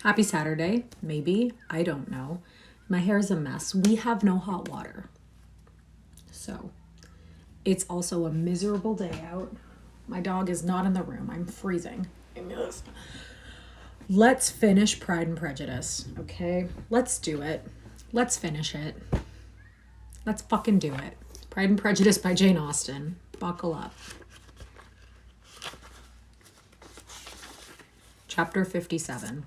Happy Saturday, maybe. I don't know. My hair is a mess. We have no hot water. So, it's also a miserable day out. My dog is not in the room. I'm freezing. Let's finish Pride and Prejudice, okay? Let's do it. Let's finish it. Let's fucking do it. Pride and Prejudice by Jane Austen. Buckle up. Chapter 57.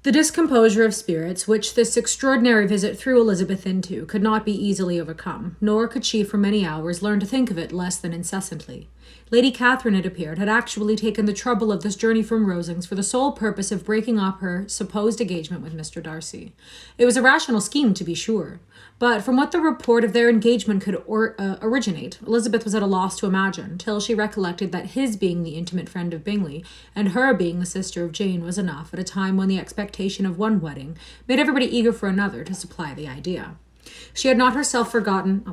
The discomposure of spirits which this extraordinary visit threw Elizabeth into could not be easily overcome, nor could she for many hours learn to think of it less than incessantly. Lady Catherine, it appeared, had actually taken the trouble of this journey from Rosings for the sole purpose of breaking up her supposed engagement with Mr. Darcy. It was a rational scheme, to be sure, but from what the report of their engagement could originate, Elizabeth was at a loss to imagine, till she recollected that his being the intimate friend of Bingley, and her being the sister of Jane, was enough, at a time when the expectation of one wedding made everybody eager for another, to supply the idea. She had not herself forgotten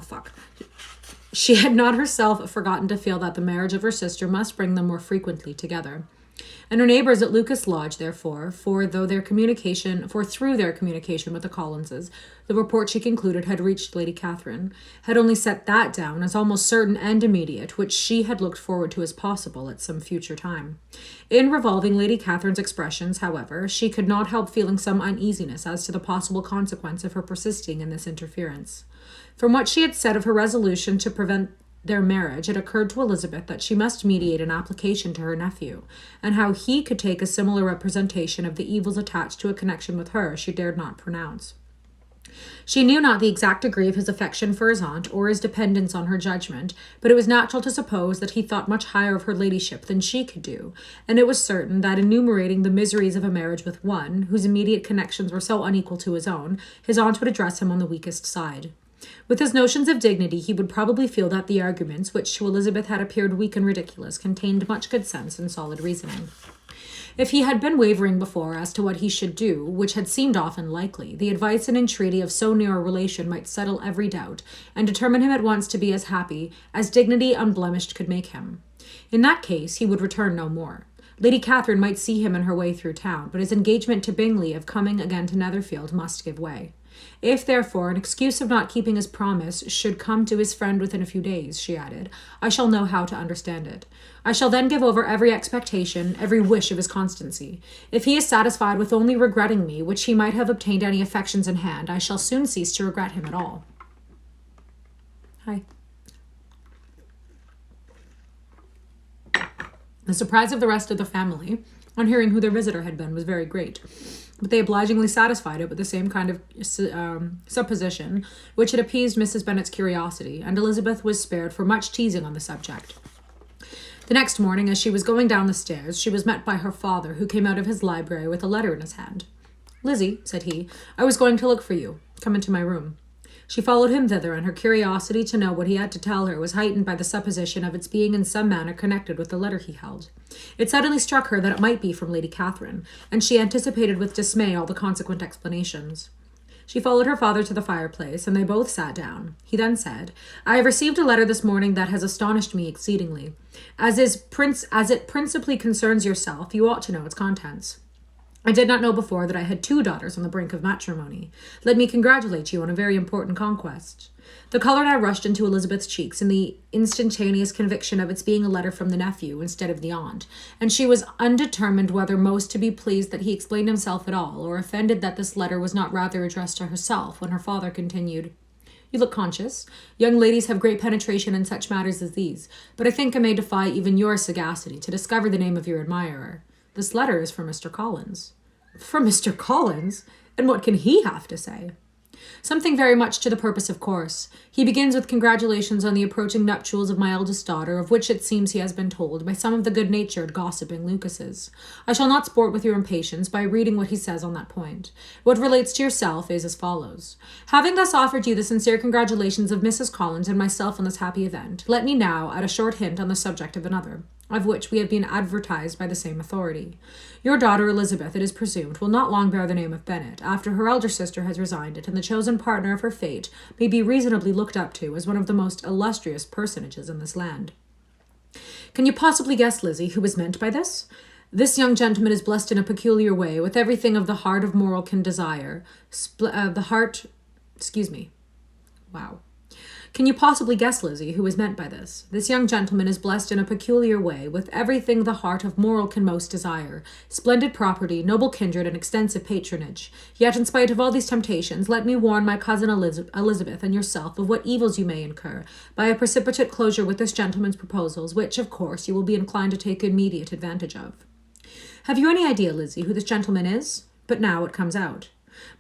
to feel that the marriage of her sister must bring them more frequently together. And her neighbours at Lucas Lodge, therefore, through their communication with the Collinses, the report she concluded had reached Lady Catherine, had only set that down as almost certain and immediate, which she had looked forward to as possible at some future time. In revolving Lady Catherine's expressions, however, she could not help feeling some uneasiness as to the possible consequence of her persisting in this interference. From what she had said of her resolution to prevent their marriage, it occurred to Elizabeth that she must mediate an application to her nephew, and how he could take a similar representation of the evils attached to a connection with her she dared not pronounce. She knew not the exact degree of his affection for his aunt, or his dependence on her judgment, but it was natural to suppose that he thought much higher of her ladyship than she could do, and it was certain that, enumerating the miseries of a marriage with one, whose immediate connections were so unequal to his own, his aunt would address him on the weakest side. With his notions of dignity, he would probably feel that the arguments, which to Elizabeth had appeared weak and ridiculous, contained much good sense and solid reasoning. If he had been wavering before as to what he should do, which had seemed often likely, the advice and entreaty of so near a relation might settle every doubt, and determine him at once to be as happy as dignity unblemished could make him. In that case, he would return no more. Lady Catherine might see him in her way through town, but his engagement to Bingley of coming again to Netherfield must give way. If, therefore, an excuse of not keeping his promise should come to his friend within a few days, she added, I shall know how to understand it. I shall then give over every expectation, every wish of his constancy. If he is satisfied with only regretting me, which he might have obtained any affections in hand, I shall soon cease to regret him at all. Hi. The surprise of the rest of the family, on hearing who their visitor had been, was very great, but they obligingly satisfied it with the same kind of supposition which had appeased Mrs. Bennet's curiosity, and Elizabeth was spared for much teasing on the subject. The next morning, as she was going down the stairs, she was met by her father, who came out of his library with a letter in his hand. Lizzie, said he, I was going to look for you. Come into my room. She followed him thither, and her curiosity to know what he had to tell her was heightened by the supposition of its being in some manner connected with the letter he held. It suddenly struck her that it might be from Lady Catherine, and she anticipated with dismay all the consequent explanations. She followed her father to the fireplace, and they both sat down. He then said, I have received a letter this morning that has astonished me exceedingly. As it principally concerns yourself, you ought to know its contents. I did not know before that I had 2 daughters on the brink of matrimony. Let me congratulate you on a very important conquest. The colour now rushed into Elizabeth's cheeks in the instantaneous conviction of its being a letter from the nephew instead of the aunt, and she was undetermined whether most to be pleased that he explained himself at all, or offended that this letter was not rather addressed to herself, when her father continued, You look conscious. Young ladies have great penetration in such matters as these, but I think I may defy even your sagacity to discover the name of your admirer. This letter is from Mr. Collins. From Mr. Collins? And what can he have to say? Something very much to the purpose, of course. He begins with congratulations on the approaching nuptials of my eldest daughter, of which it seems he has been told by some of the good-natured gossiping Lucases. I shall not sport with your impatience by reading what he says on that point. What relates to yourself is as follows. Having thus offered you the sincere congratulations of Mrs. Collins and myself on this happy event, let me now add a short hint on the subject of another, of which we have been advertised by the same authority. Your daughter Elizabeth, it is presumed, will not long bear the name of Bennet, after her elder sister has resigned it, and the chosen partner of her fate may be reasonably looked up to as one of the most illustrious personages in this land. Can you possibly guess, Lizzie, who is meant by this? This young gentleman is blessed in a peculiar way with everything of the heart of moral can desire. Wow. Can you possibly guess, Lizzie, who is meant by this? This young gentleman is blessed in a peculiar way with everything the heart of moral can most desire. Splendid property, noble kindred, and extensive patronage. Yet, in spite of all these temptations, let me warn my cousin Elizabeth and yourself of what evils you may incur by a precipitate closure with this gentleman's proposals, which, of course, you will be inclined to take immediate advantage of. Have you any idea, Lizzie, who this gentleman is? But now it comes out.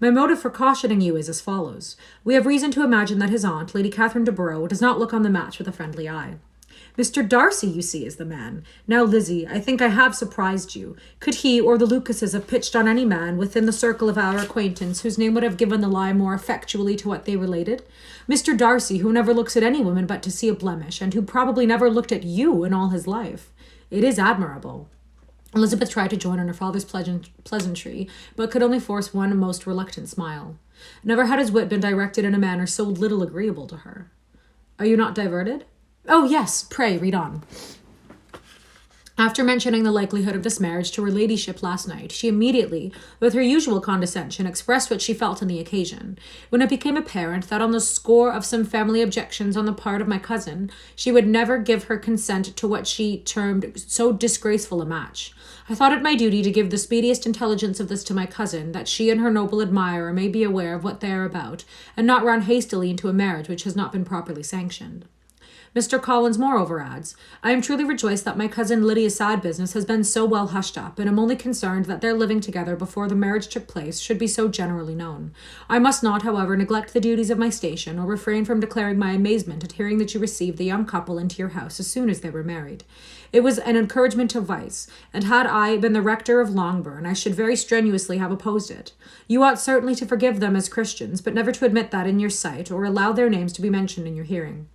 My motive for cautioning you is as follows. We have reason to imagine that his aunt, Lady Catherine de Bourgh, does not look on the match with a friendly eye. Mr. Darcy, you see, is the man. Now, Lizzie, I think I have surprised you. Could he or the Lucases have pitched on any man within the circle of our acquaintance whose name would have given the lie more effectually to what they related? Mr. Darcy, who never looks at any woman but to see a blemish, and who probably never looked at you in all his life. It is admirable. Elizabeth tried to join in her father's pleasantry, but could only force one most reluctant smile. Never had his wit been directed in a manner so little agreeable to her. Are you not diverted? Oh, yes, pray, read on. After mentioning the likelihood of this marriage to her ladyship last night, she immediately, with her usual condescension, expressed what she felt on the occasion. When it became apparent that on the score of some family objections on the part of my cousin, she would never give her consent to what she termed so disgraceful a match, I thought it my duty to give the speediest intelligence of this to my cousin, that she and her noble admirer may be aware of what they are about, and not run hastily into a marriage which has not been properly sanctioned. Mr. Collins moreover adds, I am truly rejoiced that my cousin Lydia's sad business has been so well hushed up, and am only concerned that their living together before the marriage took place should be so generally known. I must not, however, neglect the duties of my station, or refrain from declaring my amazement at hearing that you received the young couple into your house as soon as they were married. It was an encouragement to vice, and had I been the rector of Longbourn, I should very strenuously have opposed it. You ought certainly to forgive them as Christians, but never to admit that in your sight, or allow their names to be mentioned in your hearing.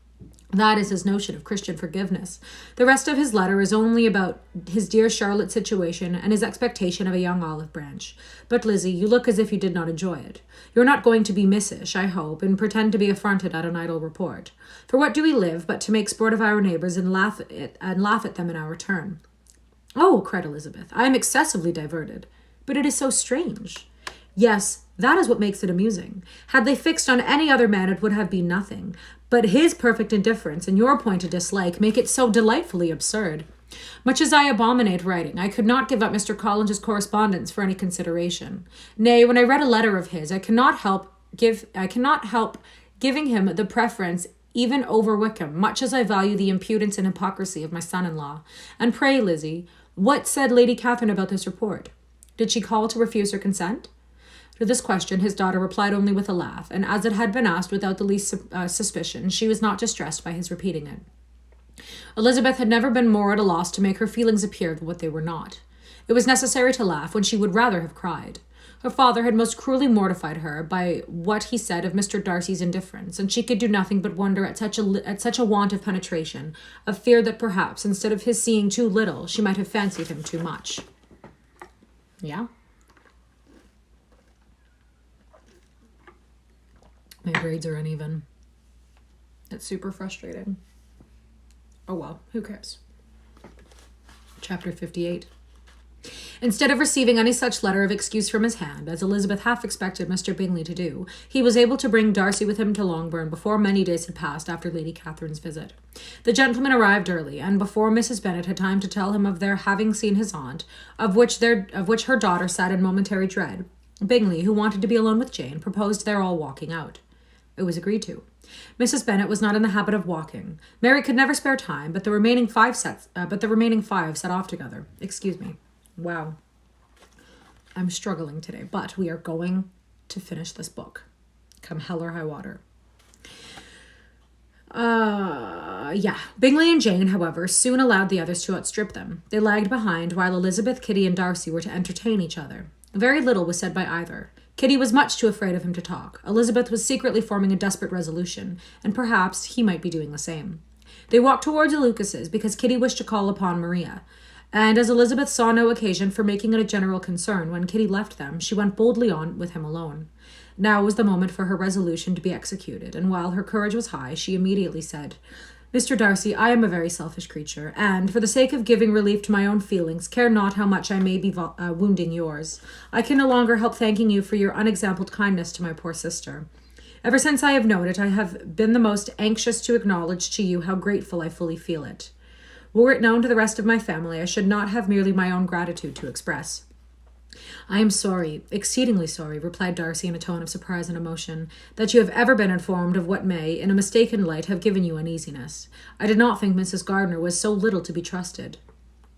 That is his notion of Christian forgiveness. The rest of his letter is only about his dear Charlotte's situation and his expectation of a young olive branch. But, Lizzie, you look as if you did not enjoy it. You're not going to be missish, I hope, and pretend to be affronted at an idle report. For what do we live but to make sport of our neighbours and laugh at them in our turn? Oh, cried Elizabeth, I am excessively diverted. But it is so strange. Yes, that is what makes it amusing. Had they fixed on any other man, it would have been nothing. But his perfect indifference and your pointed dislike make it so delightfully absurd. Much as I abominate writing, I could not give up Mr. Collins's correspondence for any consideration. Nay, when I read a letter of his, I cannot help giving him the preference even over Wickham, much as I value the impudence and hypocrisy of my son-in-law. And pray, Lizzie, what said Lady Catherine about this report? Did she call to refuse her consent? To this question his daughter replied only with a laugh, and as it had been asked without the least suspicion, she was not distressed by his repeating it. Elizabeth had never been more at a loss to make her feelings appear what they were not. It was necessary to laugh when she would rather have cried. Her father had most cruelly mortified her by what he said of Mr. Darcy's indifference, and she could do nothing but wonder at such a want of penetration, of fear that perhaps, instead of his seeing too little, she might have fancied him too much. Yeah? My grades are uneven. It's super frustrating. Oh well, who cares? Chapter 58. Instead of receiving any such letter of excuse from his hand, as Elizabeth half expected Mr. Bingley to do, he was able to bring Darcy with him to Longbourn before many days had passed after Lady Catherine's visit. The gentleman arrived early, and before Mrs. Bennet had time to tell him of their having seen his aunt, of which her daughter sat in momentary dread, Bingley, who wanted to be alone with Jane, proposed their all walking out. It was agreed to. Mrs. Bennet was not in the habit of walking. Mary could never spare time, but the remaining five set off together. Excuse me. Wow. I'm struggling today, but we are going to finish this book. Come hell or high water. Bingley and Jane, however, soon allowed the others to outstrip them. They lagged behind, while Elizabeth, Kitty, and Darcy were to entertain each other. Very little was said by either. Kitty was much too afraid of him to talk. Elizabeth was secretly forming a desperate resolution, and perhaps he might be doing the same. They walked towards the Lucases because Kitty wished to call upon Maria, and as Elizabeth saw no occasion for making it a general concern when Kitty left them, she went boldly on with him alone. Now was the moment for her resolution to be executed, and while her courage was high, she immediately said, Mr. Darcy, I am a very selfish creature, and, for the sake of giving relief to my own feelings, care not how much I may be wounding yours. I can no longer help thanking you for your unexampled kindness to my poor sister. Ever since I have known it, I have been the most anxious to acknowledge to you how grateful I fully feel it. Were it known to the rest of my family, I should not have merely my own gratitude to express. I am sorry, exceedingly sorry, replied Darcy in a tone of surprise and emotion, that you have ever been informed of what may, in a mistaken light, have given you uneasiness. I did not think Mrs. Gardiner was so little to be trusted.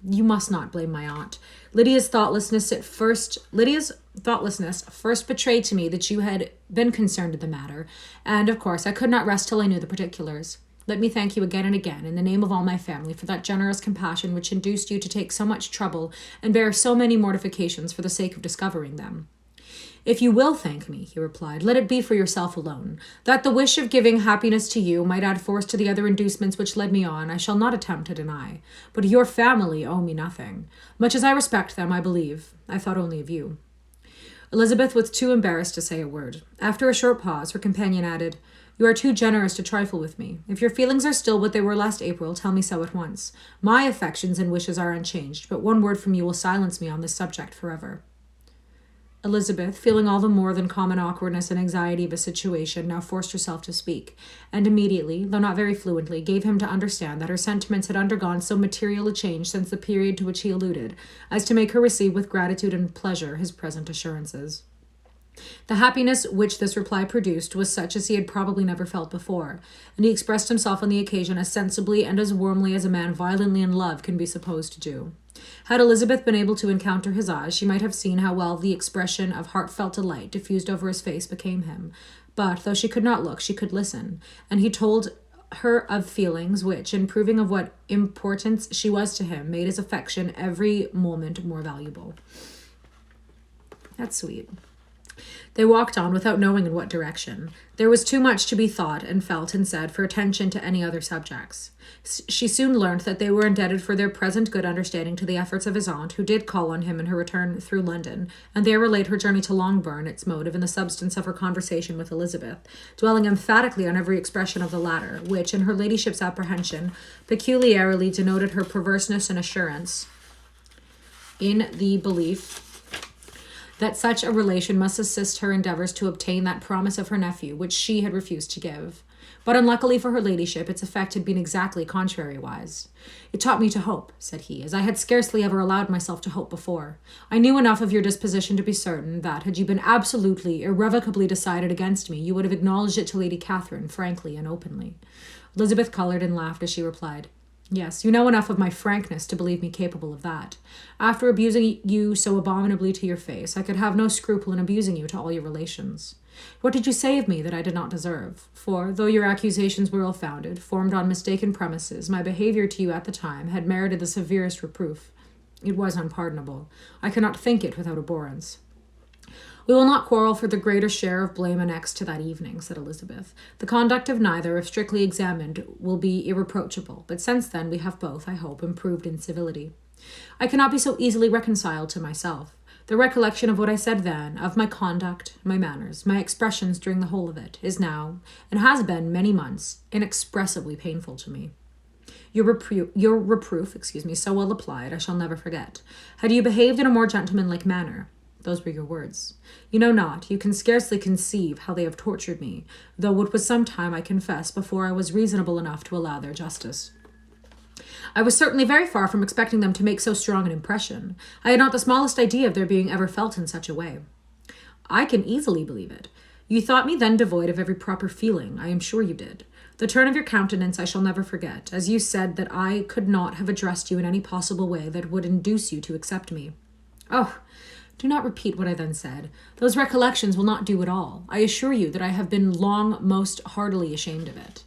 You must not blame my aunt. Lydia's thoughtlessness first betrayed to me that you had been concerned in the matter, and, of course, I could not rest till I knew the particulars. Let me thank you again and again, in the name of all my family, for that generous compassion which induced you to take so much trouble and bear so many mortifications for the sake of discovering them. If you will thank me, he replied, let it be for yourself alone. That the wish of giving happiness to you might add force to the other inducements which led me on, I shall not attempt to deny. But your family owe me nothing. Much as I respect them, I believe, I thought only of you. Elizabeth was too embarrassed to say a word. After a short pause, her companion added, You are too generous to trifle with me. If your feelings are still what they were last April, tell me so at once. My affections and wishes are unchanged, but one word from you will silence me on this subject forever. Elizabeth, feeling all the more than common awkwardness and anxiety of a situation, now forced herself to speak, and immediately, though not very fluently, gave him to understand that her sentiments had undergone so material a change since the period to which he alluded, as to make her receive with gratitude and pleasure his present assurances. The happiness which this reply produced was such as he had probably never felt before, and he expressed himself on the occasion as sensibly and as warmly as a man violently in love can be supposed to do. Had Elizabeth been able to encounter his eyes, she might have seen how well the expression of heartfelt delight diffused over his face became him. But, though she could not look, she could listen, and he told her of feelings which, in proving of what importance she was to him, made his affection every moment more valuable. That's sweet. They walked on without knowing in what direction. There was too much to be thought and felt and said for attention to any other subjects. She soon learned that they were indebted for their present good understanding to the efforts of his aunt, who did call on him in her return through London, and there relate her journey to Longbourn, its motive, and the substance of her conversation with Elizabeth, dwelling emphatically on every expression of the latter, which, in her ladyship's apprehension, peculiarly denoted her perverseness and assurance in the belief that such a relation must assist her endeavours to obtain that promise of her nephew, which she had refused to give. But unluckily for her ladyship, its effect had been exactly contrariwise. It taught me to hope, said he, as I had scarcely ever allowed myself to hope before. I knew enough of your disposition to be certain that, had you been absolutely, irrevocably decided against me, you would have acknowledged it to Lady Catherine, frankly and openly. Elizabeth coloured and laughed as she replied, Yes, you know enough of my frankness to believe me capable of that. After abusing you so abominably to your face, I could have no scruple in abusing you to all your relations. What did you say of me that I did not deserve? For, though your accusations were ill-founded, formed on mistaken premises, my behaviour to you at the time had merited the severest reproof. It was unpardonable. I cannot think it without abhorrence. We will not quarrel for the greater share of blame annexed to that evening, said Elizabeth. The conduct of neither, if strictly examined, will be irreproachable, but since then we have both, I hope, improved in civility. I cannot be so easily reconciled to myself. The recollection of what I said then, of my conduct, my manners, my expressions during the whole of it, is now, and has been many months, inexpressibly painful to me. Your reproof, so well applied, I shall never forget. Had you behaved in a more gentlemanlike manner, those were your words. You know not, you can scarcely conceive how they have tortured me, though it was some time, I confess, before I was reasonable enough to allow their justice. I was certainly very far from expecting them to make so strong an impression. I had not the smallest idea of their being ever felt in such a way. I can easily believe it. You thought me then devoid of every proper feeling. I am sure you did. The turn of your countenance I shall never forget, as you said that I could not have addressed you in any possible way that would induce you to accept me. Oh, do not repeat what I then said. Those recollections will not do at all. I assure you that I have been long most heartily ashamed of it.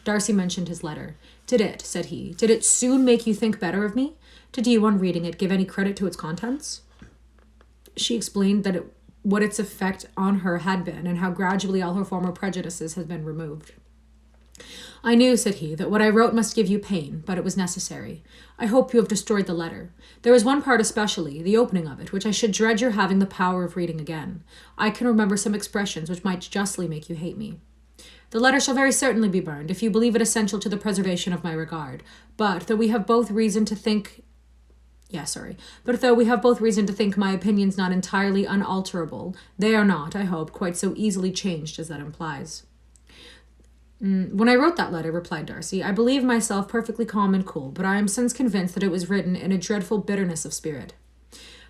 Darcy mentioned his letter. Did it, said he, did it soon make you think better of me? Did you, on reading it, give any credit to its contents? She explained that what its effect on her had been, and how gradually all her former prejudices had been removed. I knew, said he, that what I wrote must give you pain, but it was necessary. I hope you have destroyed the letter. There is one part especially, the opening of it, which I should dread your having the power of reading again. I can remember some expressions which might justly make you hate me. The letter shall very certainly be burned, if you believe it essential to the preservation of my regard. But though we have both reason to think my opinions not entirely unalterable, they are not, I hope, quite so easily changed as that implies. When I wrote that letter, replied Darcy, I believed myself perfectly calm and cool, but I am since convinced that it was written in a dreadful bitterness of spirit.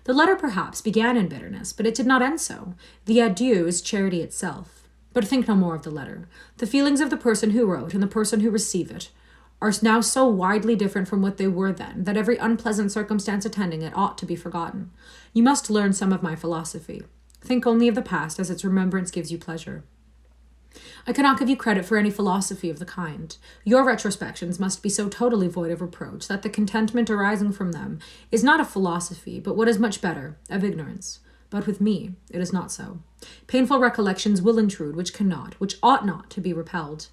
The letter, perhaps, began in bitterness, but it did not end so. The adieu is charity itself. But think no more of the letter. The feelings of the person who wrote and the person who received it are now so widely different from what they were then, that every unpleasant circumstance attending it ought to be forgotten. You must learn some of my philosophy. Think only of the past as its remembrance gives you pleasure. I cannot give you credit for any philosophy of the kind. Your retrospections must be so totally void of reproach that the contentment arising from them is not of philosophy, but what is much better, of ignorance. But with me, it is not so. Painful recollections will intrude, which cannot, which ought not to be repelled.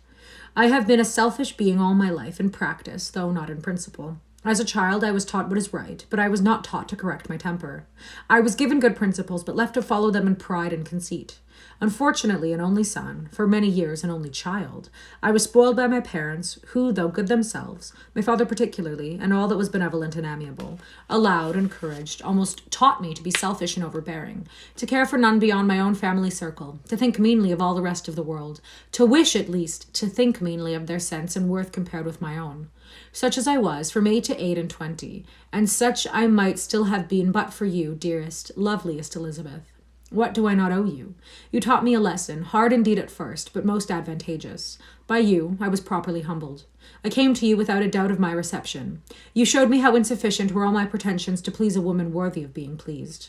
I have been a selfish being all my life in practice, though not in principle. As a child, I was taught what is right, but I was not taught to correct my temper. I was given good principles, but left to follow them in pride and conceit. Unfortunately, an only son, for many years an only child, I was spoiled by my parents, who, though good themselves, my father particularly, and all that was benevolent and amiable, allowed, encouraged, almost taught me to be selfish and overbearing, to care for none beyond my own family circle, to think meanly of all the rest of the world, to wish, at least, to think meanly of their sense and worth compared with my own. Such as I was, from 8 to 28, and such I might still have been but for you, dearest, loveliest Elizabeth. What do I not owe you? You taught me a lesson, hard indeed at first, but most advantageous. By you, I was properly humbled. I came to you without a doubt of my reception. You showed me how insufficient were all my pretensions to please a woman worthy of being pleased.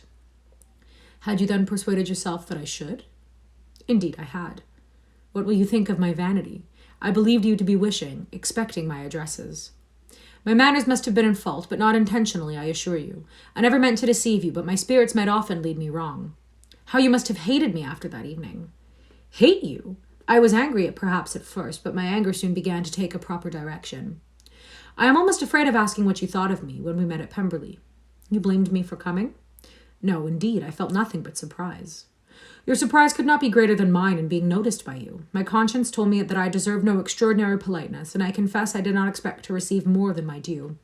Had you then persuaded yourself that I should? Indeed, I had. What will you think of my vanity? I believed you to be wishing, expecting my addresses. My manners must have been in fault, but not intentionally, I assure you. I never meant to deceive you, but my spirits might often lead me wrong. How you must have hated me after that evening. Hate you? I was angry perhaps at first, but my anger soon began to take a proper direction. I am almost afraid of asking what you thought of me when we met at Pemberley. You blamed me for coming? No, indeed, I felt nothing but surprise. Your surprise could not be greater than mine in being noticed by you. My conscience told me that I deserved no extraordinary politeness, and I confess I did not expect to receive more than my due.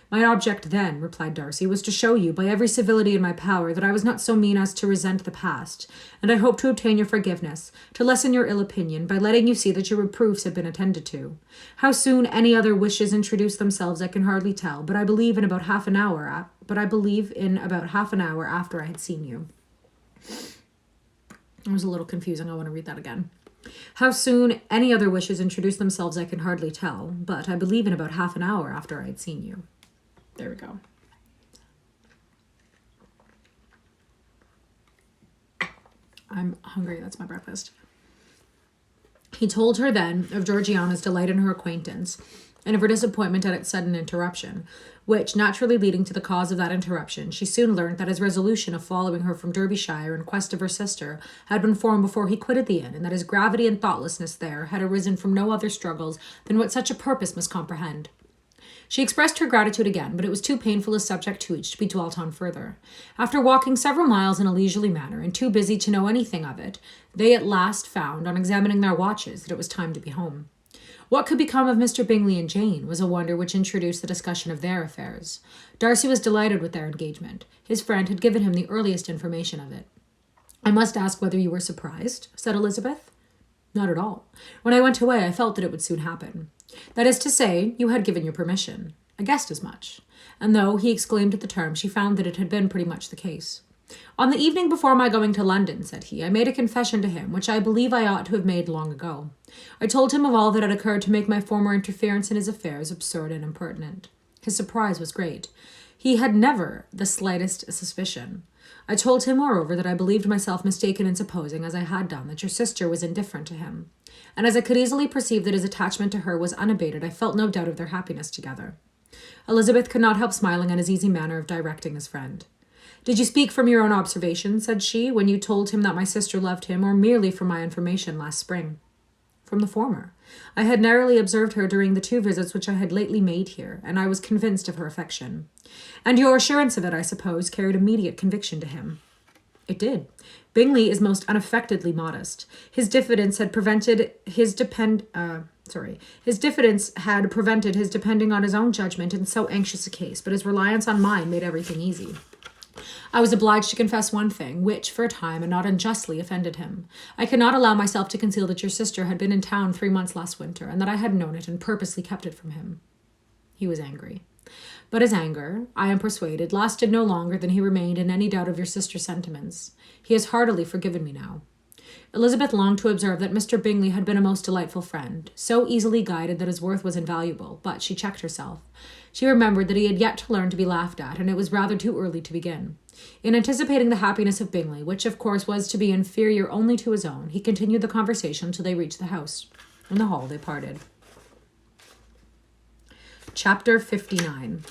My object then, replied Darcy, was to show you, by every civility in my power, that I was not so mean as to resent the past, and I hope to obtain your forgiveness, to lessen your ill opinion, by letting you see that your reproofs had been attended to. How soon any other wishes introduce themselves I can hardly tell, but I believe in about half an hour after I had seen you. It was a little confusing. I want to read that again. How soon any other wishes introduce themselves I can hardly tell, but I believe in about half an hour after I had seen you. There we go. I'm hungry. That's my breakfast. He told her then of Georgiana's delight in her acquaintance and of her disappointment at its sudden interruption, which, naturally leading to the cause of that interruption, she soon learned that his resolution of following her from Derbyshire in quest of her sister had been formed before he quitted the inn, and that his gravity and thoughtlessness there had arisen from no other struggles than what such a purpose must comprehend. She expressed her gratitude again, but it was too painful a subject to each to be dwelt on further. After walking several miles in a leisurely manner, and too busy to know anything of it, they at last found, on examining their watches, that it was time to be home. What could become of Mr. Bingley and Jane was a wonder which introduced the discussion of their affairs. Darcy was delighted with their engagement. His friend had given him the earliest information of it. I must ask whether you were surprised, said Elizabeth. Not at all. When I went away, I felt that it would soon happen. That is to say, you had given your permission. I guessed as much. And though he exclaimed at the term, she found that it had been pretty much the case. On the evening before my going to London, said he, I made a confession to him, which I believe I ought to have made long ago. I told him of all that had occurred to make my former interference in his affairs absurd and impertinent. His surprise was great. He had never the slightest suspicion. I told him, moreover, that I believed myself mistaken in supposing, as I had done, that your sister was indifferent to him. And as I could easily perceive that his attachment to her was unabated, I felt no doubt of their happiness together. Elizabeth could not help smiling at his easy manner of directing his friend. Did you speak from your own observation, said she, when you told him that my sister loved him, or merely from my information last spring? From the former. I had narrowly observed her during the 2 visits which I had lately made here, and I was convinced of her affection. And your assurance of it, I suppose, carried immediate conviction to him. It did. Bingley is most unaffectedly modest. His diffidence had prevented his his diffidence had prevented his depending on his own judgment in so anxious a case, but his reliance on mine made everything easy. I was obliged to confess one thing, which, for a time, and not unjustly, offended him. I could not allow myself to conceal that your sister had been in town 3 months last winter, and that I had known it and purposely kept it from him. He was angry. But his anger, I am persuaded, lasted no longer than he remained in any doubt of your sister's sentiments. He has heartily forgiven me now. Elizabeth longed to observe that Mr. Bingley had been a most delightful friend, so easily guided that his worth was invaluable, but she checked herself. She remembered that he had yet to learn to be laughed at, and it was rather too early to begin. In anticipating the happiness of Bingley, which of course was to be inferior only to his own, he continued the conversation till they reached the house. In the hall they parted. Chapter 59.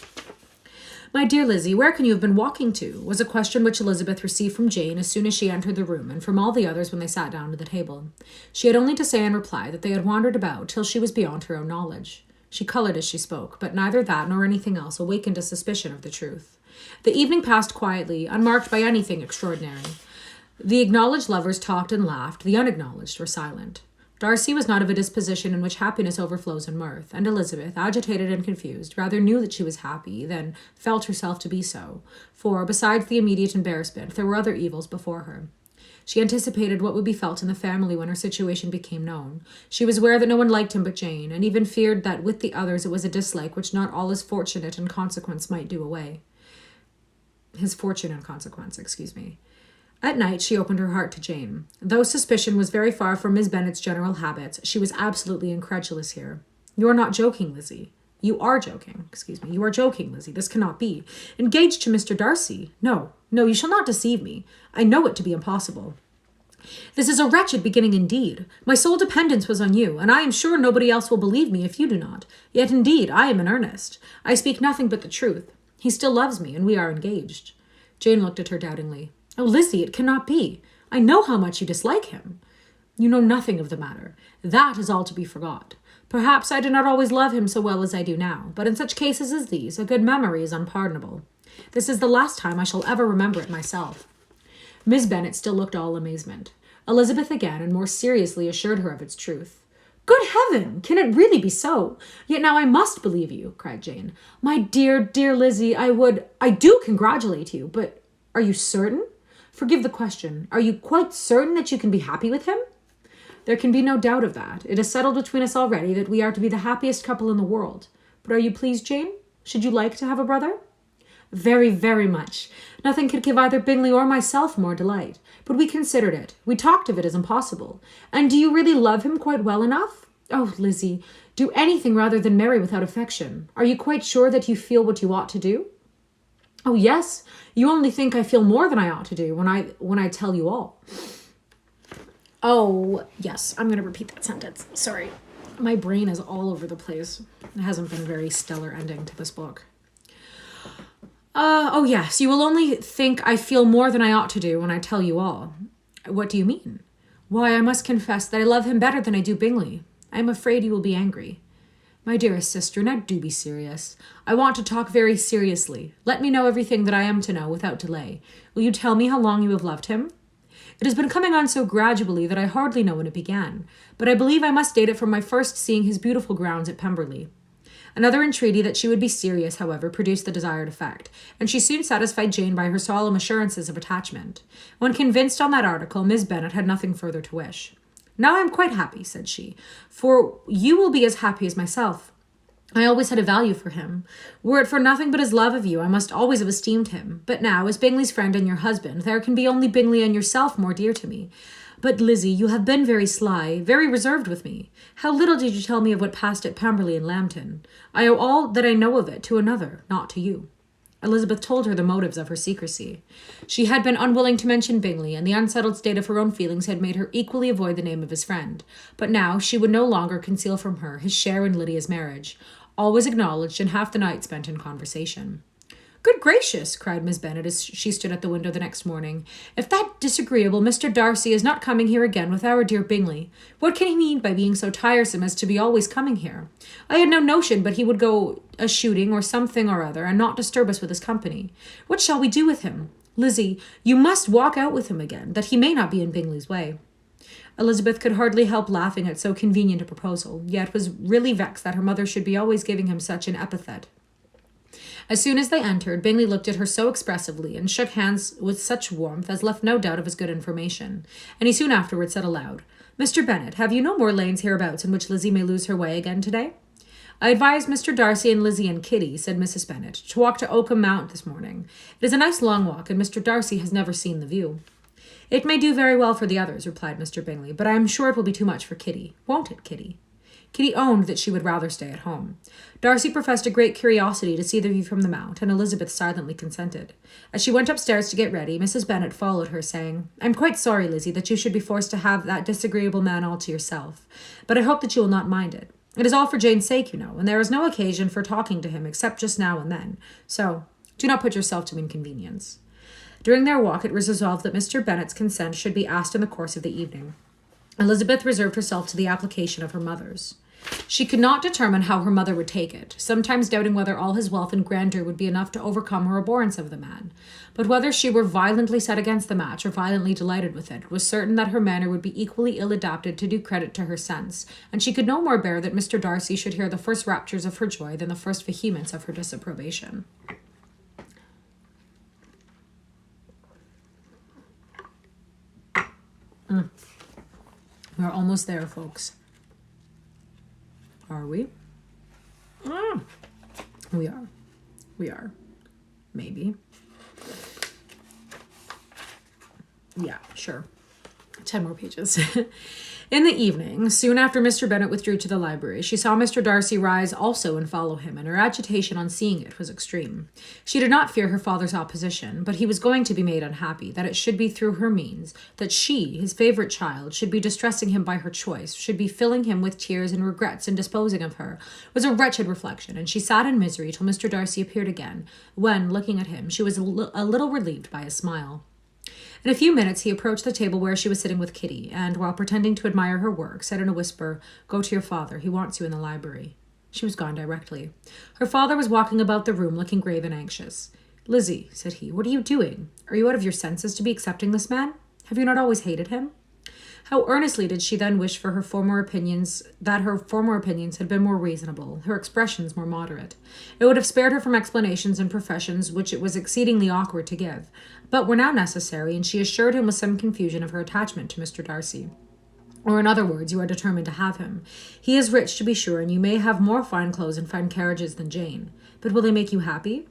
"My dear Lizzie, where can you have been walking to?" was a question which Elizabeth received from Jane as soon as she entered the room, and from all the others when they sat down to the table. She had only to say in reply that they had wandered about till she was beyond her own knowledge. She coloured as she spoke, but neither that nor anything else awakened a suspicion of the truth. The evening passed quietly, unmarked by anything extraordinary. The acknowledged lovers talked and laughed, the unacknowledged were silent. Darcy was not of a disposition in which happiness overflows in mirth, and Elizabeth, agitated and confused, rather knew that she was happy than felt herself to be so, for, besides the immediate embarrassment, there were other evils before her. She anticipated what would be felt in the family when her situation became known. She was aware that no one liked him but Jane, and even feared that with the others it was a dislike which not all his fortune and consequence might do away. At night she opened her heart to Jane. Though suspicion was very far from Miss Bennet's general habits, she was absolutely incredulous here. "You are not joking, Lizzie." You are joking, Lizzie. This cannot be. Engaged to Mr. Darcy? No, you shall not deceive me. I know it to be impossible. This is a wretched beginning indeed. My sole dependence was on you, and I am sure nobody else will believe me if you do not. Yet indeed I am in earnest. I speak nothing but the truth. He still loves me, and we are engaged. Jane looked at her doubtingly. "Oh, Lizzie, it cannot be. I know how much you dislike him." "You know nothing of the matter. That is all to be forgot. Perhaps I did not always love him so well as I do now, but in such cases as these, a good memory is unpardonable. This is the last time I shall ever remember it myself." Miss Bennet still looked all amazement. Elizabeth again and more seriously assured her of its truth. "Good heaven! Can it really be so? Yet now I must believe you," cried Jane. "My dear, dear Lizzie, I do congratulate you, but are you certain? Forgive the question. Are you quite certain that you can be happy with him?" "There can be no doubt of that. It is settled between us already that we are to be the happiest couple in the world. But are you pleased, Jane? Should you like to have a brother?" "Very, very much. Nothing could give either Bingley or myself more delight. But we considered it. We talked of it as impossible. And do you really love him quite well enough? Oh, Lizzie, do anything rather than marry without affection. Are you quite sure that you feel what you ought to do?" "Oh, yes. You only think I feel more than I ought to do when I tell you all." "Oh, yes. I'm going to repeat that sentence. Sorry. My brain is all over the place. It hasn't been a very stellar ending to this book. Oh, yes. You will only think I feel more than I ought to do when I tell you all." "What do you mean?" "Why, I must confess that I love him better than I do Bingley. I am afraid you will be angry." "My dearest sister, now do be serious. I want to talk very seriously. Let me know everything that I am to know without delay. Will you tell me how long you have loved him?" "It has been coming on so gradually that I hardly know when it began, but I believe I must date it from my first seeing his beautiful grounds at Pemberley." Another entreaty that she would be serious, however, produced the desired effect, and she soon satisfied Jane by her solemn assurances of attachment. When convinced on that article, Miss Bennet had nothing further to wish. "Now I am quite happy," said she, "for you will be as happy as myself. I always had a value for him. Were it for nothing but his love of you, I must always have esteemed him. But now, as Bingley's friend and your husband, there can be only Bingley and yourself more dear to me. But, Lizzie, you have been very sly, very reserved with me. How little did you tell me of what passed at Pemberley and Lambton? I owe all that I know of it to another, not to you." Elizabeth told her the motives of her secrecy. She had been unwilling to mention Bingley, and the unsettled state of her own feelings had made her equally avoid the name of his friend. But now she would no longer conceal from her his share in Lydia's marriage. All was acknowledged, and half the night spent in conversation. "Good gracious!" cried Miss Bennet as she stood at the window the next morning. "If that disagreeable Mr. Darcy is not coming here again with our dear Bingley, what can he mean by being so tiresome as to be always coming here? I had no notion but he would go a-shooting or something or other, and not disturb us with his company. What shall we do with him? Lizzie, you must walk out with him again, that he may not be in Bingley's way. Elizabeth could hardly help laughing at so convenient a proposal, yet was really vexed that her mother should be always giving him such an epithet. As soon as they entered, Bingley looked at her so expressively and shook hands with such warmth as left no doubt of his good information, and he soon afterwards said aloud, "Mr. Bennet, have you no more lanes hereabouts in which Lizzie may lose her way again today?" "I advise Mr. Darcy and Lizzie and Kitty," said Mrs. Bennet, "to walk to Oakham Mount this morning. It is a nice long walk, and Mr. Darcy has never seen the view." "It may do very well for the others," replied Mr. Bingley, "but I am sure it will be too much for Kitty. Won't it, Kitty?" Kitty owned that she would rather stay at home. Darcy professed a great curiosity to see the view from the Mount, and Elizabeth silently consented. As she went upstairs to get ready, Mrs. Bennet followed her, saying, "I'm quite sorry, Lizzie, that you should be forced to have that disagreeable man all to yourself, but I hope that you will not mind it. It is all for Jane's sake, you know, and there is no occasion for talking to him except just now and then, so do not put yourself to inconvenience." During their walk, it was resolved that Mr. Bennet's consent should be asked in the course of the evening. Elizabeth reserved herself to the application of her mother's. She could not determine how her mother would take it, sometimes doubting whether all his wealth and grandeur would be enough to overcome her abhorrence of the man. But whether she were violently set against the match or violently delighted with it, was certain that her manner would be equally ill adapted to do credit to her sense, and she could no more bear that Mr. Darcy should hear the first raptures of her joy than the first vehemence of her disapprobation. We're almost there, folks. Are we? We are. We are. Maybe. Yeah, sure. 10 more pages. In the evening, soon after Mr. Bennet withdrew to the library, she saw Mr. Darcy rise also and follow him, and her agitation on seeing it was extreme. She did not fear her father's opposition, but he was going to be made unhappy, that it should be through her means, that she, his favourite child, should be distressing him by her choice, should be filling him with tears and regrets and disposing of her, was a wretched reflection, and she sat in misery till Mr. Darcy appeared again, when, looking at him, she was a little relieved by a smile. In a few minutes he approached the table where she was sitting with Kitty, and, while pretending to admire her work, said in a whisper, "Go to your father. He wants you in the library." She was gone directly. Her father was walking about the room, looking grave and anxious. "Lizzie," said he, "what are you doing? Are you out of your senses to be accepting this man? Have you not always hated him?" How earnestly did she then wish for her former opinions had been more reasonable, her expressions more moderate. It would have spared her from explanations and professions which it was exceedingly awkward to give, but were now necessary, and she assured him with some confusion of her attachment to Mr. Darcy. Or, in other words, you are determined to have him. He is rich, to be sure, and you may have more fine clothes and fine carriages than Jane. But will they make you happy?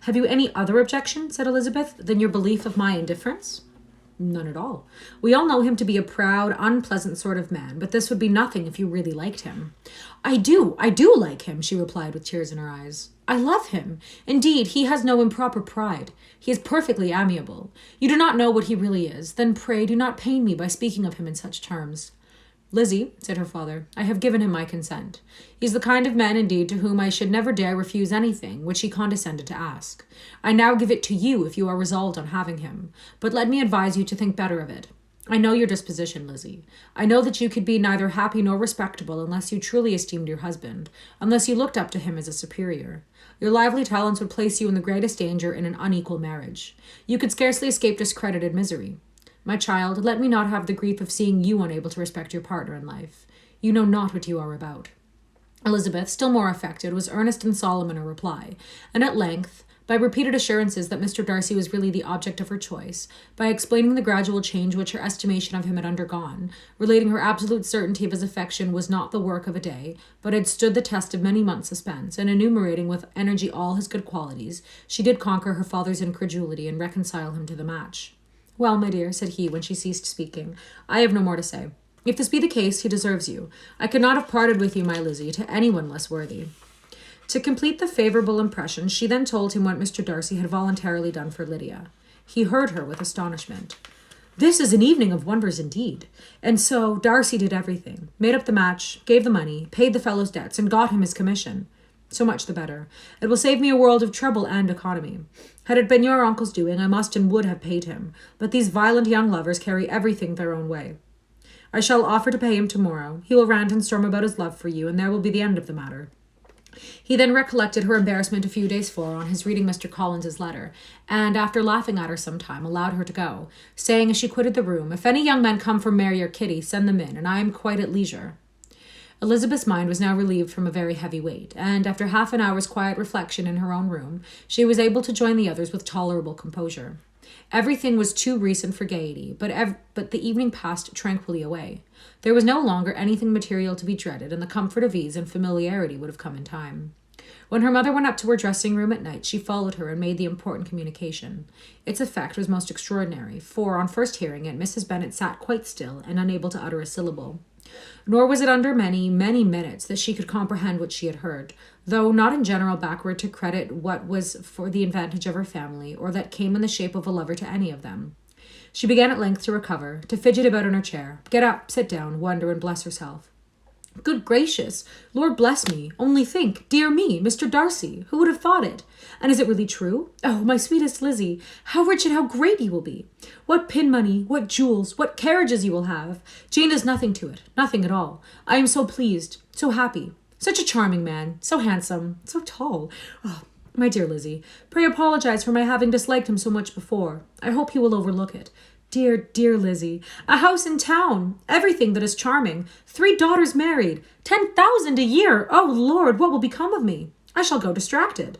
"Have you any other objection," said Elizabeth, "than your belief of my indifference?" "None at all. We all know him to be a proud, unpleasant sort of man, but this would be nothing if you really liked him." I do like him," she replied with tears in her eyes. "I love him. Indeed, he has no improper pride. He is perfectly amiable. You do not know what he really is. Then pray do not pain me by speaking of him in such terms." "Lizzie," said her father, "I have given him my consent. He is the kind of man, indeed, to whom I should never dare refuse anything which he condescended to ask. I now give it to you if you are resolved on having him. But let me advise you to think better of it. I know your disposition, Lizzie. I know that you could be neither happy nor respectable unless you truly esteemed your husband, unless you looked up to him as a superior. Your lively talents would place you in the greatest danger in an unequal marriage. You could scarcely escape discredit and misery. My child, let me not have the grief of seeing you unable to respect your partner in life. You know not what you are about." Elizabeth, still more affected, was earnest and solemn in her reply, and at length, by repeated assurances that Mr. Darcy was really the object of her choice, by explaining the gradual change which her estimation of him had undergone, relating her absolute certainty of his affection was not the work of a day, but had stood the test of many months' suspense, and enumerating with energy all his good qualities, she did conquer her father's incredulity and reconcile him to the match. "Well, my dear," said he, when she ceased speaking, "I have no more to say. If this be the case, he deserves you. I could not have parted with you, my Lizzie, to anyone less worthy." To complete the favourable impression, she then told him what Mr. Darcy had voluntarily done for Lydia. He heard her with astonishment. "This is an evening of wonders indeed. And so Darcy did everything, made up the match, gave the money, paid the fellow's debts, and got him his commission. So much the better. It will save me a world of trouble and economy. Had it been your uncle's doing, I must and would have paid him, but these violent young lovers carry everything their own way. I shall offer to pay him tomorrow. He will rant and storm about his love for you, and there will be the end of the matter. He then recollected her embarrassment a few days before on his reading Mr. Collins's letter, and after laughing at her some time, allowed her to go, saying as she quitted the room, "If any young men come for Mary or Kitty, send them in, and I am quite at leisure." Elizabeth's mind was now relieved from a very heavy weight, and after half an hour's quiet reflection in her own room, she was able to join the others with tolerable composure. Everything was too recent for gaiety, but the evening passed tranquilly away. There was no longer anything material to be dreaded, and the comfort of ease and familiarity would have come in time. When her mother went up to her dressing room at night, she followed her and made the important communication. Its effect was most extraordinary, for on first hearing it, Mrs. Bennet sat quite still and unable to utter a syllable. Nor was it under many, many minutes that she could comprehend what she had heard, though not in general backward to credit what was for the advantage of her family, or that came in the shape of a lover to any of them. She began at length to recover, to fidget about in her chair, get up, sit down, wonder, and bless herself. Good gracious! Lord bless me! Only think! Dear me! Mr. Darcy! Who would have thought it? And is it really true? Oh, my sweetest Lizzie! How rich and how great you will be! What pin money! What jewels! What carriages you will have! Jane does nothing to it. Nothing at all. I am so pleased. So happy. Such a charming man. So handsome. So tall. Oh, my dear Lizzie, pray apologize for my having disliked him so much before. I hope he will overlook it. Dear, dear Lizzie, a house in town, everything that is charming, 3 daughters married, 10,000 a year. Oh, Lord, what will become of me? I shall go distracted.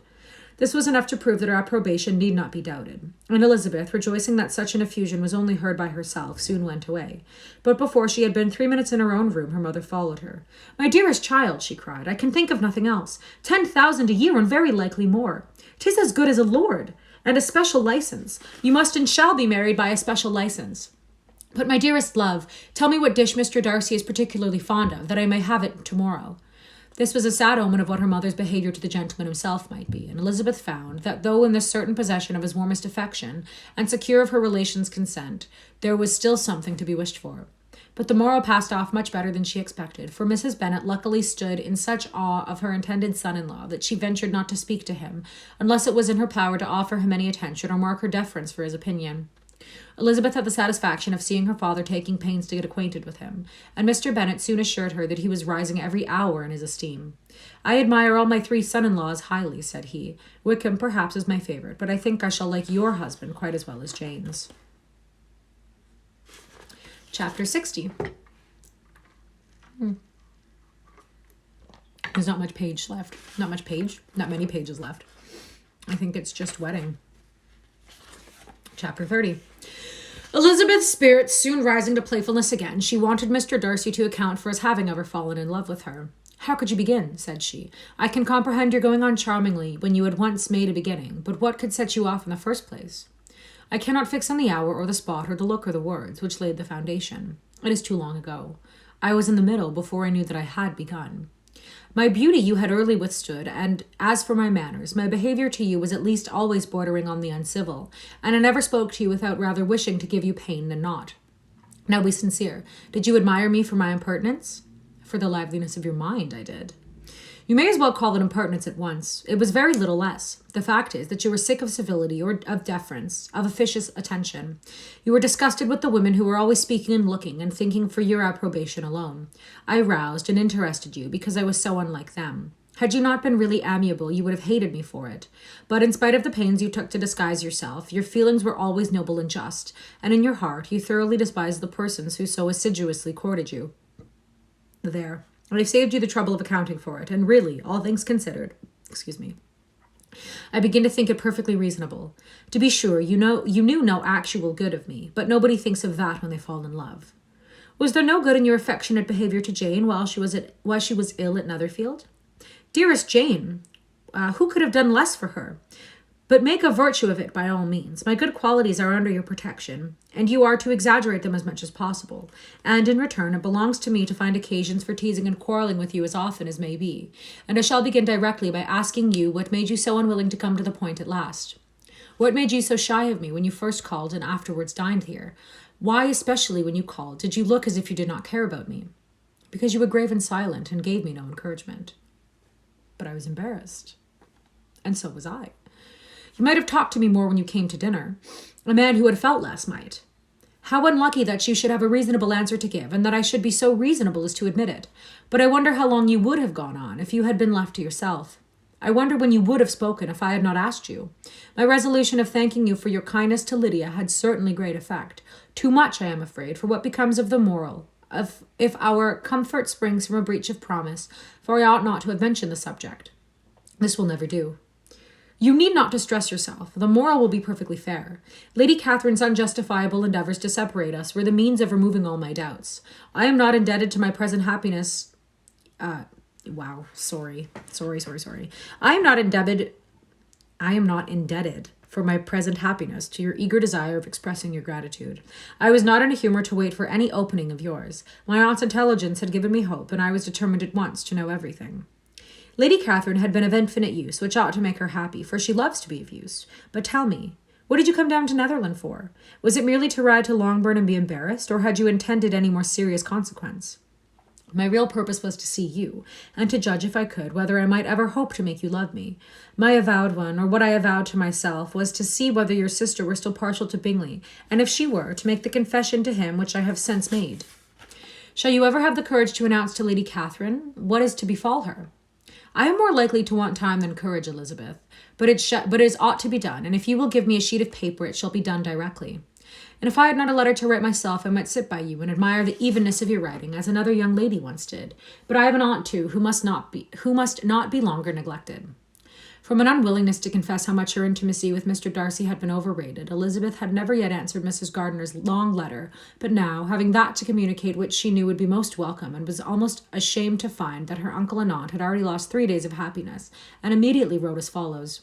This was enough to prove that her approbation need not be doubted, and Elizabeth, rejoicing that such an effusion was only heard by herself, soon went away. But before she had been 3 minutes in her own room, her mother followed her. "My dearest child," she cried, "I can think of nothing else. 10,000 a year, and very likely more. 'Tis as good as a lord. And a special license. You must and shall be married by a special license. But my dearest love, tell me what dish Mr. Darcy is particularly fond of, that I may have it tomorrow." This was a sad omen of what her mother's behaviour to the gentleman himself might be, and Elizabeth found that though in the certain possession of his warmest affection, and secure of her relations' consent, there was still something to be wished for. But the morrow passed off much better than she expected, for Mrs. Bennet luckily stood in such awe of her intended son-in-law that she ventured not to speak to him, unless it was in her power to offer him any attention or mark her deference for his opinion. Elizabeth had the satisfaction of seeing her father taking pains to get acquainted with him, and Mr. Bennet soon assured her that he was rising every hour in his esteem. "I admire all my 3 son-in-laws highly," said he. "Wickham perhaps is my favourite, but I think I shall like your husband quite as well as Jane's." Chapter 60. There's not much page left. Not many pages left. I think it's just wedding. Chapter 30. Elizabeth's spirits soon rising to playfulness again, she wanted Mr. Darcy to account for his having ever fallen in love with her. "How could you begin?" said she. "I can comprehend your going on charmingly when you had once made a beginning, but what could set you off in the first place?" "I cannot fix on the hour or the spot or the look or the words which laid the foundation. It is too long ago. I was in the middle before I knew that I had begun. My beauty you had early withstood, and as for my manners, my behaviour to you was at least always bordering on the uncivil, and I never spoke to you without rather wishing to give you pain than not. Now be sincere. Did you admire me for my impertinence?" "For the liveliness of your mind, I did." "You may as well call it impertinence at once. It was very little less. The fact is that you were sick of civility or of deference, of officious attention. You were disgusted with the women who were always speaking and looking and thinking for your approbation alone. I roused and interested you because I was so unlike them. Had you not been really amiable, you would have hated me for it. But in spite of the pains you took to disguise yourself, your feelings were always noble and just, and in your heart you thoroughly despised the persons who so assiduously courted you. There. I've saved you the trouble of accounting for it, and really, all things considered, I begin to think it perfectly reasonable. To be sure, you knew no actual good of me, but nobody thinks of that when they fall in love. Was there no good in your affectionate behaviour to Jane while she was ill at Netherfield? Dearest Jane, who could have done less for her? But make a virtue of it by all means. My good qualities are under your protection, and you are to exaggerate them as much as possible. And in return, it belongs to me to find occasions for teasing and quarrelling with you as often as may be. And I shall begin directly by asking you what made you so unwilling to come to the point at last. What made you so shy of me when you first called and afterwards dined here? Why, especially when you called, did you look as if you did not care about me? Because you were grave and silent and gave me no encouragement. But I was embarrassed. And so was I. You might have talked to me more when you came to dinner. A man who had felt less might. How unlucky that you should have a reasonable answer to give, and that I should be so reasonable as to admit it. But I wonder how long you would have gone on if you had been left to yourself. I wonder when you would have spoken if I had not asked you. My resolution of thanking you for your kindness to Lydia had certainly great effect. Too much, I am afraid, for what becomes of the moral, if our comfort springs from a breach of promise, for I ought not to have mentioned the subject. This will never do. You need not distress yourself. The moral will be perfectly fair. Lady Catherine's unjustifiable endeavours to separate us were the means of removing all my doubts. I am not indebted to my present happiness. Sorry. I am not indebted for my present happiness to your eager desire of expressing your gratitude. I was not in a humour to wait for any opening of yours. My aunt's intelligence had given me hope, and I was determined at once to know everything. Lady Catherine had been of infinite use, which ought to make her happy, for she loves to be of use. But tell me, what did you come down to Netherland for? Was it merely to ride to Longbourn and be embarrassed, or had you intended any more serious consequence? My real purpose was to see you, and to judge, if I could, whether I might ever hope to make you love me. My avowed one, or what I avowed to myself, was to see whether your sister were still partial to Bingley, and if she were, to make the confession to him which I have since made. Shall you ever have the courage to announce to Lady Catherine what is to befall her? I am more likely to want time than courage, Elizabeth, but it ought to be done, and if you will give me a sheet of paper, it shall be done directly. And if I had not a letter to write myself, I might sit by you and admire the evenness of your writing, as another young lady once did. But I have an aunt, too, who must not be longer neglected. From an unwillingness to confess how much her intimacy with Mr. Darcy had been overrated, Elizabeth had never yet answered Mrs. Gardiner's long letter, but now, having that to communicate which she knew would be most welcome, and was almost ashamed to find that her uncle and aunt had already lost 3 days of happiness, and immediately wrote as follows.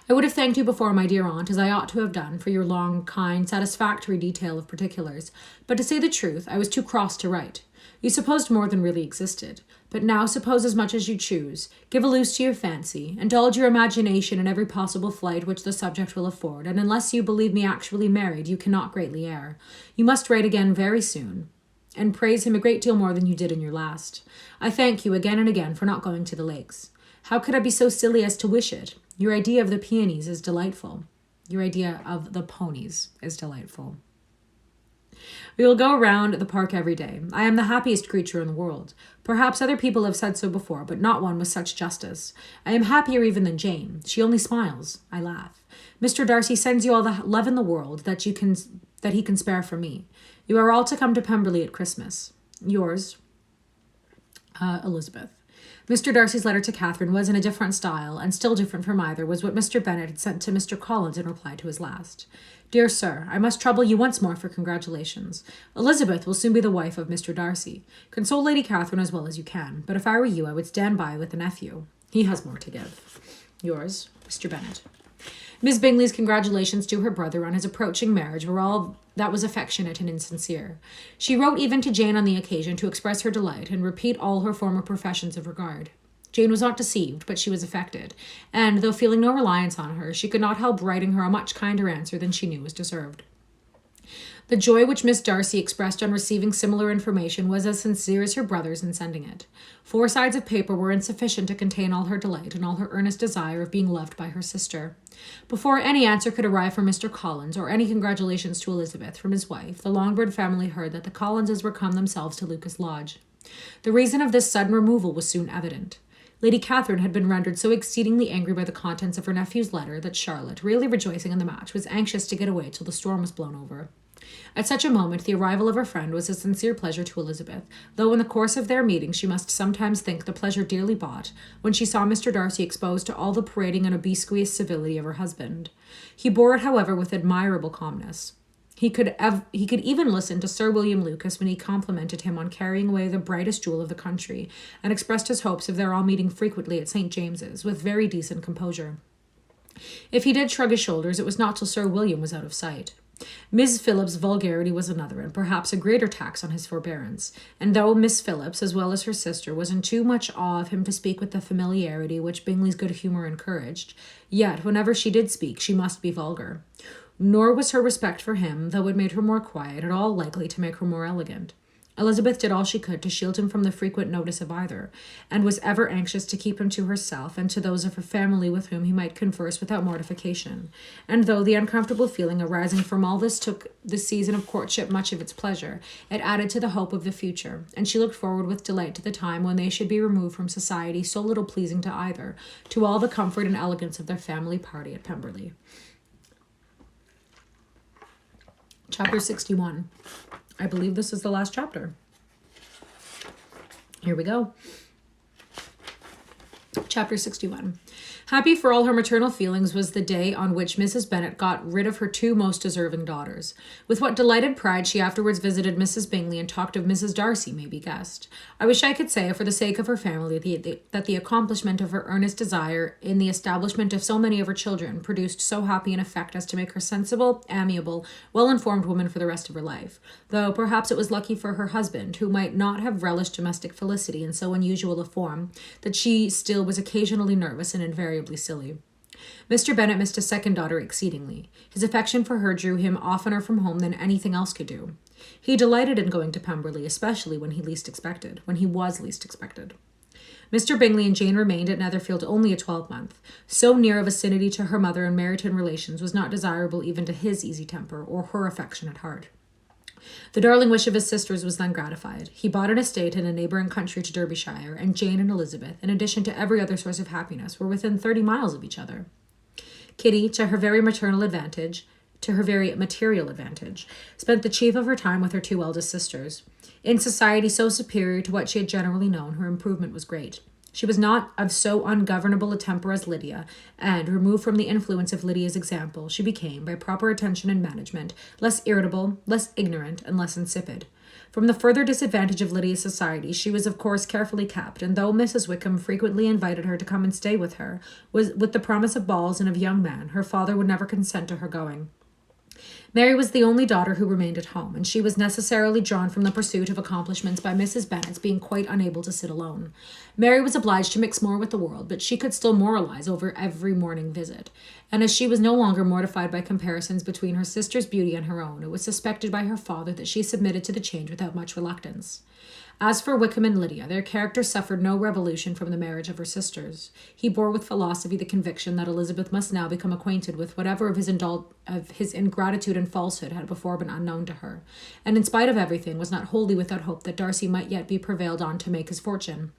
I would have thanked you before, my dear aunt, as I ought to have done, for your long, kind, satisfactory detail of particulars, but to say the truth, I was too cross to write. You supposed more than really existed. But now suppose as much as you choose. Give a loose to your fancy. Indulge your imagination in every possible flight which the subject will afford, and unless you believe me actually married, you cannot greatly err. You must write again very soon, and praise him a great deal more than you did in your last. I thank you again and again for not going to the lakes. How could I be so silly as to wish it? Your idea of the peonies is delightful. Your idea of the ponies is delightful. We will go round the park every day. I am the happiest creature in the world. Perhaps other people have said so before, but not one with such justice. I am happier even than Jane. She only smiles. I laugh. Mr. Darcy sends you all the love in the world that he can spare from me. You are all to come to Pemberley at Christmas. Yours, Elizabeth. Mr. Darcy's letter to Catherine was in a different style, and still different from either was what Mr. Bennet had sent to Mr. Collins in reply to his last. Dear sir, I must trouble you once more for congratulations. Elizabeth will soon be the wife of Mr. Darcy. Console Lady Catherine as well as you can, but if I were you, I would stand by with the nephew. He has more to give. Yours, Mr. Bennet. Miss Bingley's congratulations to her brother on his approaching marriage were all that was affectionate and insincere. She wrote even to Jane on the occasion to express her delight and repeat all her former professions of regard. Jane was not deceived, but she was affected, and, though feeling no reliance on her, she could not help writing her a much kinder answer than she knew was deserved. The joy which Miss Darcy expressed on receiving similar information was as sincere as her brother's in sending it. 4 sides of paper were insufficient to contain all her delight and all her earnest desire of being loved by her sister. Before any answer could arrive from Mr. Collins, or any congratulations to Elizabeth from his wife, the Longbourn family heard that the Collinses were come themselves to Lucas Lodge. The reason of this sudden removal was soon evident. Lady Catherine had been rendered so exceedingly angry by the contents of her nephew's letter that Charlotte, really rejoicing in the match, was anxious to get away till the storm was blown over. At such a moment, the arrival of her friend was a sincere pleasure to Elizabeth, though in the course of their meeting she must sometimes think the pleasure dearly bought, when she saw Mr. Darcy exposed to all the parading and obsequious civility of her husband. He bore it, however, with admirable calmness. He could even listen to Sir William Lucas when he complimented him on carrying away the brightest jewel of the country, and expressed his hopes of their all meeting frequently at St. James's, with very decent composure. If he did shrug his shoulders, it was not till Sir William was out of sight. Miss Phillips's vulgarity was another, and perhaps a greater tax on his forbearance, and though Miss Phillips, as well as her sister, was in too much awe of him to speak with the familiarity which Bingley's good humour encouraged, yet, whenever she did speak, she must be vulgar. Nor was her respect for him, though it made her more quiet, at all likely to make her more elegant. Elizabeth did all she could to shield him from the frequent notice of either, and was ever anxious to keep him to herself and to those of her family with whom he might converse without mortification. And though the uncomfortable feeling arising from all this took the season of courtship much of its pleasure, it added to the hope of the future, and she looked forward with delight to the time when they should be removed from society so little pleasing to either, to all the comfort and elegance of their family party at Pemberley. Chapter 61. I believe this is the last chapter. Here we go. Chapter 61. Happy for all her maternal feelings was the day on which Mrs. Bennet got rid of her two most deserving daughters. With what delighted pride she afterwards visited Mrs. Bingley and talked of Mrs. Darcy may be guessed. I wish I could say, for the sake of her family, that the accomplishment of her earnest desire in the establishment of so many of her children produced so happy an effect as to make her sensible, amiable, well-informed woman for the rest of her life, though perhaps it was lucky for her husband, who might not have relished domestic felicity in so unusual a form, that she still was occasionally nervous and invariably silly. Mr. Bennet missed his second daughter exceedingly. His affection for her drew him oftener from home than anything else could do. He delighted in going to Pemberley, especially when he was least expected. Mr. Bingley and Jane remained at Netherfield only a 12-month. So near a vicinity to her mother and Meryton relations was not desirable even to his easy temper or her affectionate heart. The darling wish of his sisters was then gratified. He bought an estate in a neighbouring country to Derbyshire, and Jane and Elizabeth, in addition to every other source of happiness, were within 30 miles of each other. Kitty, to her very material advantage, spent the chief of her time with her two eldest sisters. In society so superior to what she had generally known, her improvement was great. She was not of so ungovernable a temper as Lydia, and, removed from the influence of Lydia's example, she became, by proper attention and management, less irritable, less ignorant, and less insipid. From the further disadvantage of Lydia's society, she was of course carefully kept, and though Mrs. Wickham frequently invited her to come and stay with her, with the promise of balls and of young men, her father would never consent to her going. Mary was the only daughter who remained at home, and she was necessarily drawn from the pursuit of accomplishments by Mrs. Bennet's being quite unable to sit alone. Mary was obliged to mix more with the world, but she could still moralize over every morning visit, and as she was no longer mortified by comparisons between her sister's beauty and her own, it was suspected by her father that she submitted to the change without much reluctance. As for Wickham and Lydia, their characters suffered no revolution from the marriage of her sisters. He bore with philosophy the conviction that Elizabeth must now become acquainted with whatever of his ingratitude and falsehood had before been unknown to her, and in spite of everything was not wholly without hope that Darcy might yet be prevailed on to make his fortune.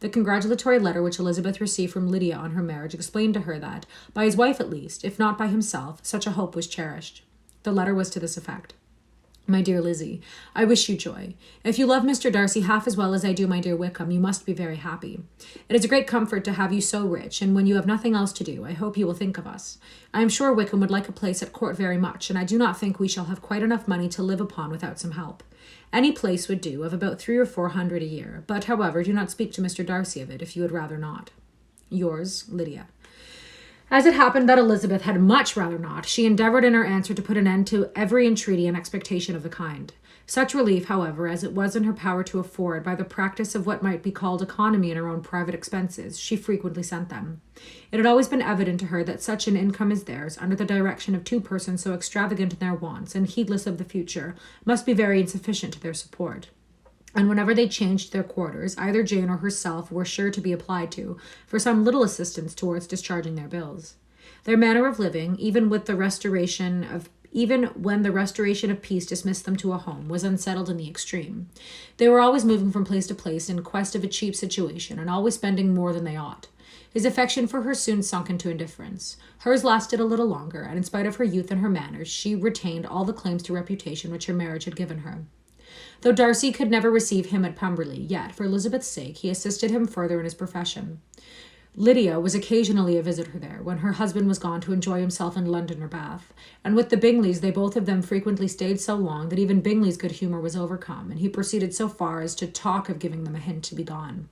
The congratulatory letter which Elizabeth received from Lydia on her marriage explained to her that, by his wife at least, if not by himself, such a hope was cherished. The letter was to this effect. My dear Lizzie, I wish you joy. If you love Mr. Darcy half as well as I do my dear Wickham, you must be very happy. It is a great comfort to have you so rich, and when you have nothing else to do, I hope you will think of us. I am sure Wickham would like a place at court very much, and I do not think we shall have quite enough money to live upon without some help. Any place would do, of about 300 or 400 a year, but, however, do not speak to Mr. Darcy of it, if you would rather not. Yours, Lydia. As it happened that Elizabeth had much rather not, she endeavoured in her answer to put an end to every entreaty and expectation of the kind. Such relief, however, as it was in her power to afford by the practice of what might be called economy in her own private expenses, she frequently sent them. It had always been evident to her that such an income as theirs, under the direction of two persons so extravagant in their wants and heedless of the future, must be very insufficient to their support. And whenever they changed their quarters, either Jane or herself were sure to be applied to for some little assistance towards discharging their bills. Their manner of living, even when the restoration of peace dismissed them to a home, was unsettled in the extreme. They were always moving from place to place in quest of a cheap situation, and always spending more than they ought. His affection for her soon sunk into indifference. Hers lasted a little longer, and in spite of her youth and her manners, she retained all the claims to reputation which her marriage had given her. Though Darcy could never receive him at Pemberley, yet, for Elizabeth's sake, he assisted him further in his profession. Lydia was occasionally a visitor there, when her husband was gone to enjoy himself in London or Bath, and with the Bingleys they both of them frequently stayed so long that even Bingley's good humour was overcome, and he proceeded so far as to talk of giving them a hint to be gone.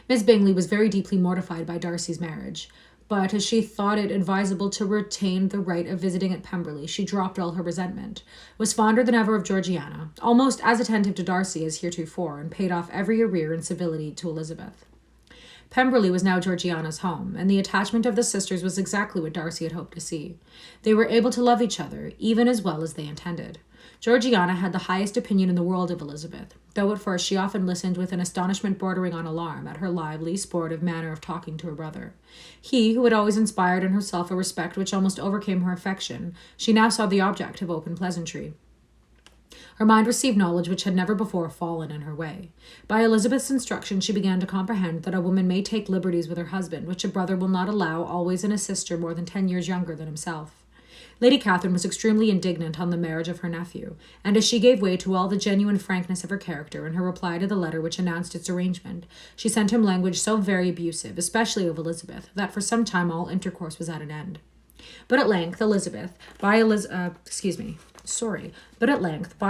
Miss Bingley was very deeply mortified by Darcy's marriage, but as she thought it advisable to retain the right of visiting at Pemberley, she dropped all her resentment, was fonder than ever of Georgiana, almost as attentive to Darcy as heretofore, and paid off every arrear in civility to Elizabeth. Pemberley was now Georgiana's home, and the attachment of the sisters was exactly what Darcy had hoped to see. They were able to love each other, even as well as they intended. Georgiana had the highest opinion in the world of Elizabeth, though at first she often listened with an astonishment bordering on alarm at her lively, sportive manner of talking to her brother. He, who had always inspired in herself a respect which almost overcame her affection, she now saw the object of open pleasantry. Her mind received knowledge which had never before fallen in her way. By Elizabeth's instruction she began to comprehend that a woman may take liberties with her husband, which a brother will not allow always in a sister more than 10 years younger than himself. Lady Catherine was extremely indignant on the marriage of her nephew, and as she gave way to all the genuine frankness of her character in her reply to the letter which announced its arrangement, she sent him language so very abusive, especially of Elizabeth, that for some time all intercourse was at an end. But at length, by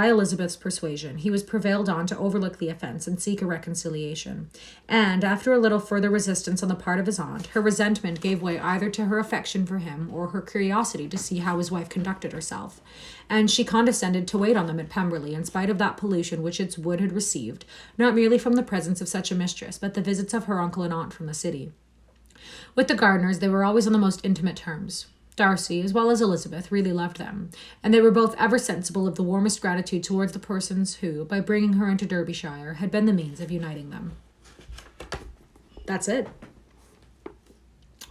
Elizabeth's persuasion, he was prevailed on to overlook the offence and seek a reconciliation. And, after a little further resistance on the part of his aunt, her resentment gave way either to her affection for him or her curiosity to see how his wife conducted herself. And she condescended to wait on them at Pemberley, in spite of that pollution which its wood had received, not merely from the presence of such a mistress, but the visits of her uncle and aunt from the city. With the Gardiners, they were always on the most intimate terms. Darcy, as well as Elizabeth, really loved them, and they were both ever sensible of the warmest gratitude towards the persons who, by bringing her into Derbyshire, had been the means of uniting them. That's it.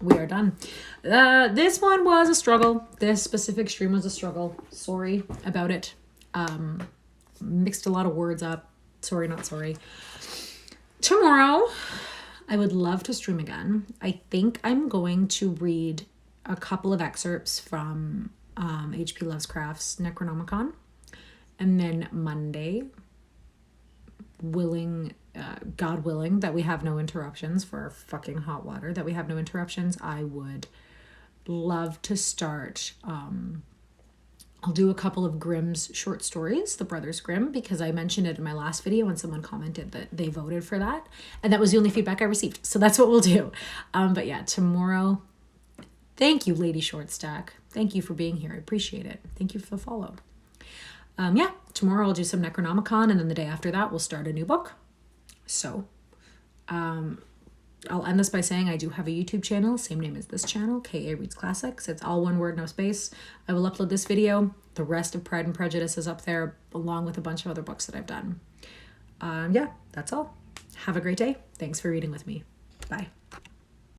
We are done. This one was a struggle. This specific stream was a struggle. Sorry about it. Mixed a lot of words up. Sorry, not sorry. Tomorrow, I would love to stream again. I think I'm going to read a couple of excerpts from H.P. Lovecraft's Necronomicon. And then Monday, God willing, that we have no interruptions for fucking hot water, that we have no interruptions, I would love to start. I'll do a couple of Grimm's short stories, the Brothers Grimm, because I mentioned it in my last video and someone commented that they voted for that. And that was the only feedback I received. So that's what we'll do. But yeah, tomorrow... Thank you, Lady Shortstack. Thank you for being here. I appreciate it. Thank you for the follow. Tomorrow I'll do some Necronomicon, and then the day after that we'll start a new book. So, I'll end this by saying I do have a YouTube channel, same name as this channel, K.A. Reads Classics. It's all one word, no space. I will upload this video. The rest of Pride and Prejudice is up there, along with a bunch of other books that I've done. That's all. Have a great day. Thanks for reading with me. Bye.